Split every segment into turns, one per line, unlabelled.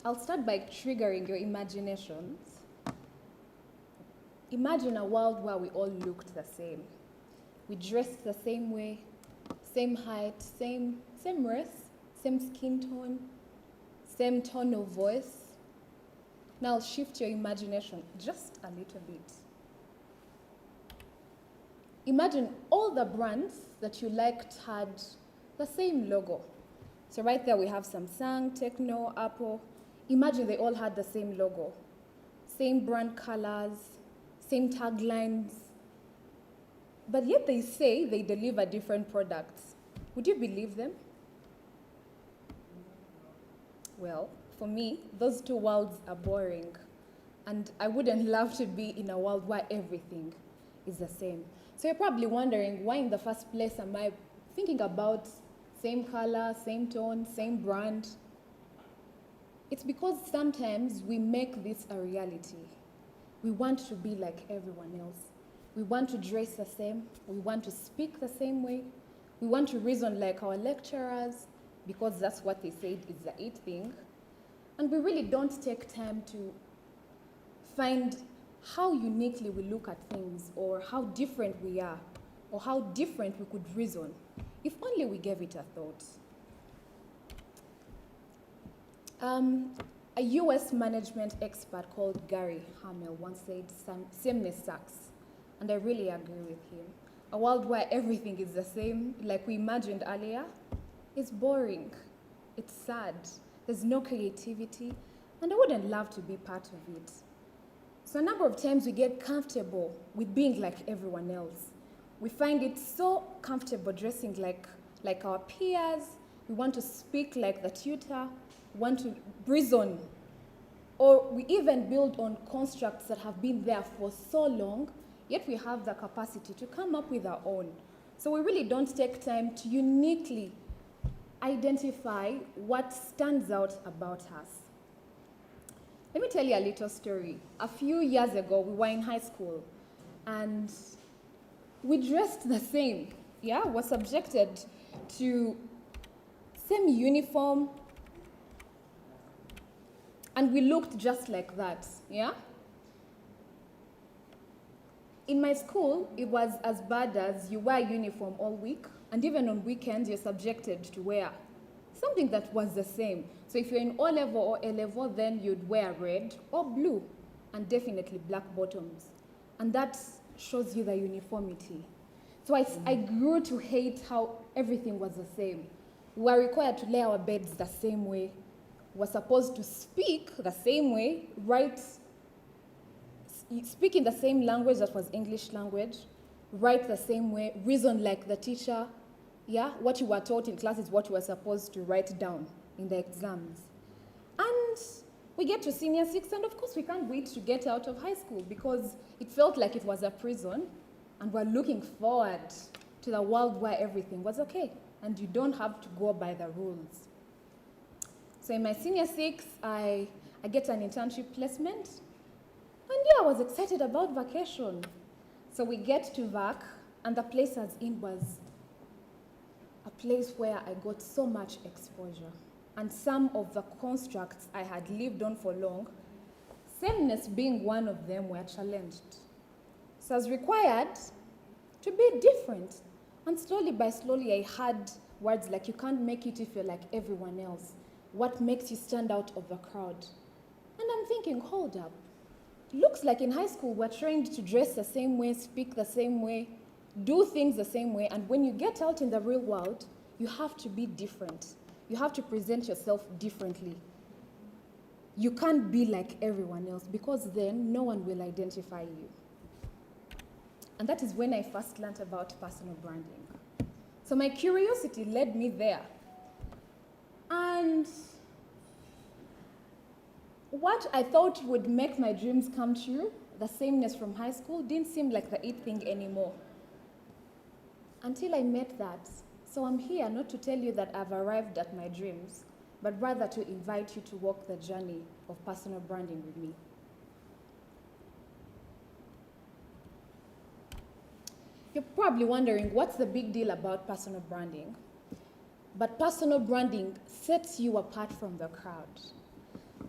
I'll start by triggering your imaginations. Imagine a world where we all looked the same. We dressed the same way, same height, same race, same skin tone, same tone of voice. Now shift your imagination just a little bit. Imagine all the brands that you liked had the same logo. So right there we have Samsung, Tecno, Apple. Imagine they all had the same logo, same brand colors, same taglines, but yet they say they deliver different products. Would you believe them? Well, for me, those two worlds are boring, and I wouldn't love to be in a world where everything is the same. So you're probably wondering, why in the first place am I thinking about same color, same tone, same brand? It's because sometimes we make this a reality. We want to be like everyone else. We want to dress the same. We want to speak the same way. We want to reason like our lecturers because that's what they said is the it thing. And we really don't take time to find how uniquely we look at things or how different we are or how different we could reason if only we gave it a thought. A US management expert called Gary Hamel once said, sameness sucks. And I really agree with him. A world where everything is the same, like we imagined earlier, is boring. It's sad. There's no creativity. And I wouldn't love to be part of it. So a number of times we get comfortable with being like everyone else. We find it so comfortable dressing like our peers. We want to speak like the tutor. We want to reason. Or we even build on constructs that have been there for so long, yet we have the capacity to come up with our own. So we really don't take time to uniquely identify what stands out about us. Let me tell you a little story. A few years ago, we were in high school, and we dressed the same, yeah? We're subjected to same uniform, and we looked just like that, yeah? In my school, it was as bad as you wear uniform all week, and even on weekends, you're subjected to wear something that was the same. So if you're in O-level or A-level, then you'd wear red or blue, and definitely black bottoms. And that shows you the uniformity. So I grew to hate how everything was the same. We were required to lay our beds the same way. We were supposed to speak the same way, speak in the same language that was English language, write the same way, reason like the teacher. Yeah, what you were taught in class is what you were supposed to write down in the exams. And we get to senior six, and of course we can't wait to get out of high school because it felt like it was a prison, and we're looking forward to the world where everything was okay, and you don't have to go by the rules. So in my senior six, I get an internship placement, and yeah, I was excited about vacation. So we get to VAC, and the place I was in was a place where I got so much exposure. And some of the constructs I had lived on for long, sameness being one of them, were challenged. So I was required to be different. And slowly by slowly, I had words like, you can't make it if you're like everyone else. What makes you stand out of the crowd? And I'm thinking, hold up. Looks like in high school, we're trained to dress the same way, speak the same way, do things the same way, and when you get out in the real world, you have to be different. You have to present yourself differently. You can't be like everyone else because then no one will identify you. And that is when I first learned about personal branding. So my curiosity led me there. And what I thought would make my dreams come true, the sameness from high school, didn't seem like the it thing anymore. Until I met that. So I'm here not to tell you that I've arrived at my dreams, but rather to invite you to walk the journey of personal branding with me. You're probably wondering, what's the big deal about personal branding? But personal branding sets you apart from the crowd.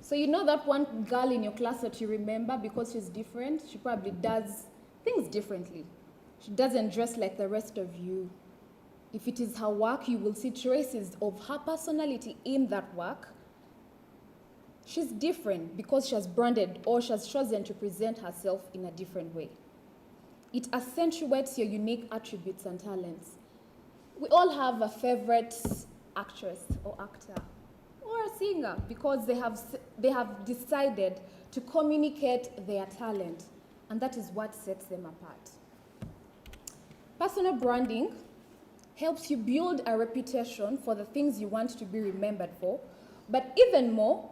So you know that one girl in your class that you remember because she's different? She probably does things differently. She doesn't dress like the rest of you. If it is her work, you will see traces of her personality in that work. She's different because she has branded or she has chosen to present herself in a different way. It accentuates your unique attributes and talents. We all have a favorite actress or actor or a singer because they have decided to communicate their talent, and that is what sets them apart. Personal branding helps you build a reputation for the things you want to be remembered for, but even more,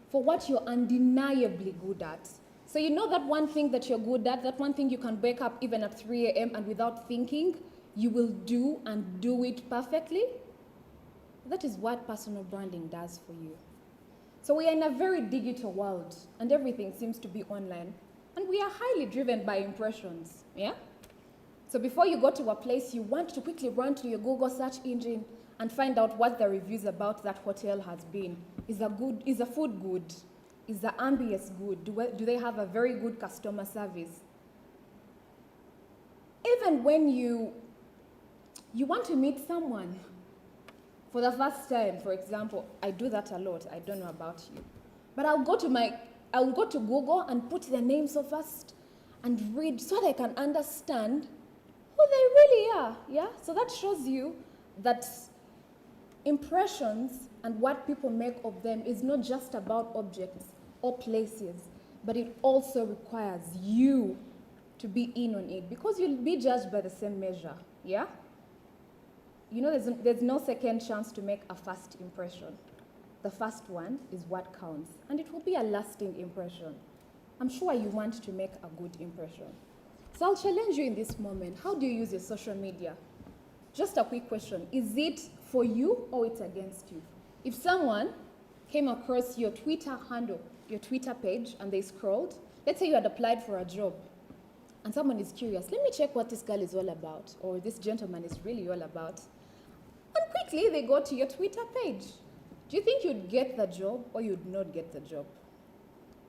for what you're undeniably good at. So you know that one thing that you're good at, that one thing you can wake up even at 3 a.m. and without thinking, you will do and do it perfectly? That is what personal branding does for you. So we are in a very digital world, and everything seems to be online, and we are highly driven by impressions, yeah? So before you go to a place, you want to quickly run to your Google search engine and find out what the reviews about that hotel has been. Is the food good? Is the ambience good? Do they have a very good customer service? Even when you want to meet someone for the first time, for example, I do that a lot. I don't know about you. But I'll go to Google and put their names so first and read so that I can understand who they really are, yeah? So that shows you that impressions and what people make of them is not just about objects or places, but it also requires you to be in on it because you'll be judged by the same measure, yeah? You know, there's no second chance to make a first impression. The first one is what counts, and it will be a lasting impression. I'm sure you want to make a good impression. So I'll challenge you in this moment. How do you use your social media? Just a quick question. Is it for you or it's against you? If someone came across your Twitter handle, your Twitter page, and they scrolled, let's say you had applied for a job, and someone is curious, let me check what this girl is all about, or this gentleman is really all about. And quickly they go to your Twitter page. Do you think you'd get the job or you'd not get the job?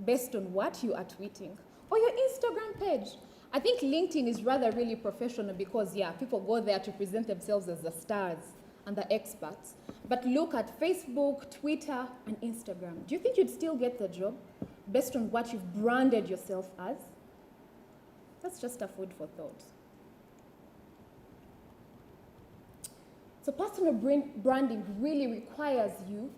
Based on what you are tweeting. Or your Instagram page. I think LinkedIn is rather really professional because, yeah, people go there to present themselves as the stars and the experts. But look at Facebook, Twitter, and Instagram. Do you think you'd still get the job based on what you've branded yourself as? That's just a food for thought. So personal branding really requires you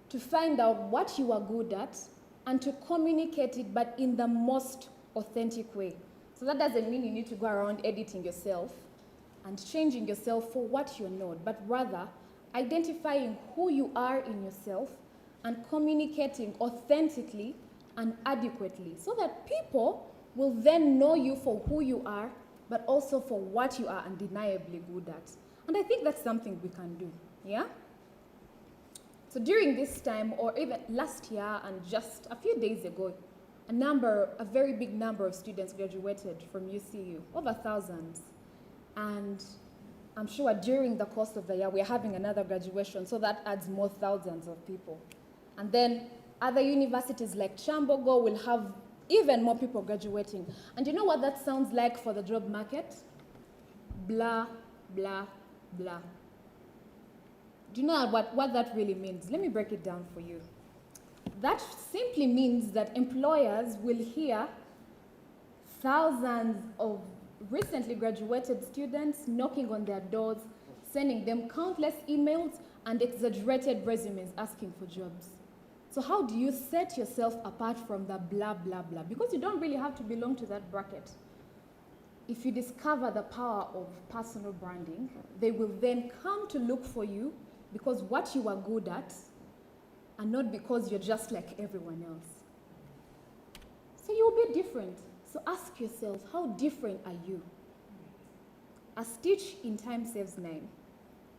to find out what you are good at and to communicate it, but in the most authentic way. So that doesn't mean you need to go around editing yourself and changing yourself for what you're not, but rather identifying who you are in yourself and communicating authentically and adequately so that people will then know you for who you are, but also for what you are undeniably good at. And I think that's something we can do, yeah? So during this time, or even last year and just a few days ago, a very big number of students graduated from UCU, over thousands. And I'm sure during the course of the year, we're having another graduation, so that adds more thousands of people. And then other universities like Chambogo will have even more people graduating. And you know what that sounds like for the job market? Blah, blah, blah. Do you know what that really means? Let me break it down for you. That simply means that employers will hear thousands of recently graduated students knocking on their doors, sending them countless emails and exaggerated resumes asking for jobs. So how do you set yourself apart from the blah, blah, blah? Because you don't really have to belong to that bracket. If you discover the power of personal branding, they will then come to look for you because what you are good at, and not because you're just like everyone else. So you'll be different. So ask yourself, how different are you? A stitch in time saves 9.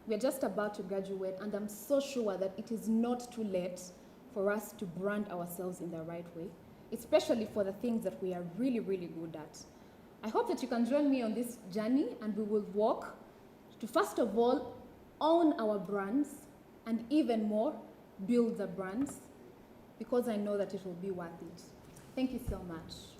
We're just about to graduate, and I'm so sure that it is not too late for us to brand ourselves in the right way, especially for the things that we are really, really good at. I hope that you can join me on this journey, and we will walk to, first of all, own our brands, and even more, build the brands. because I know that it will be worth it. Thank you so much.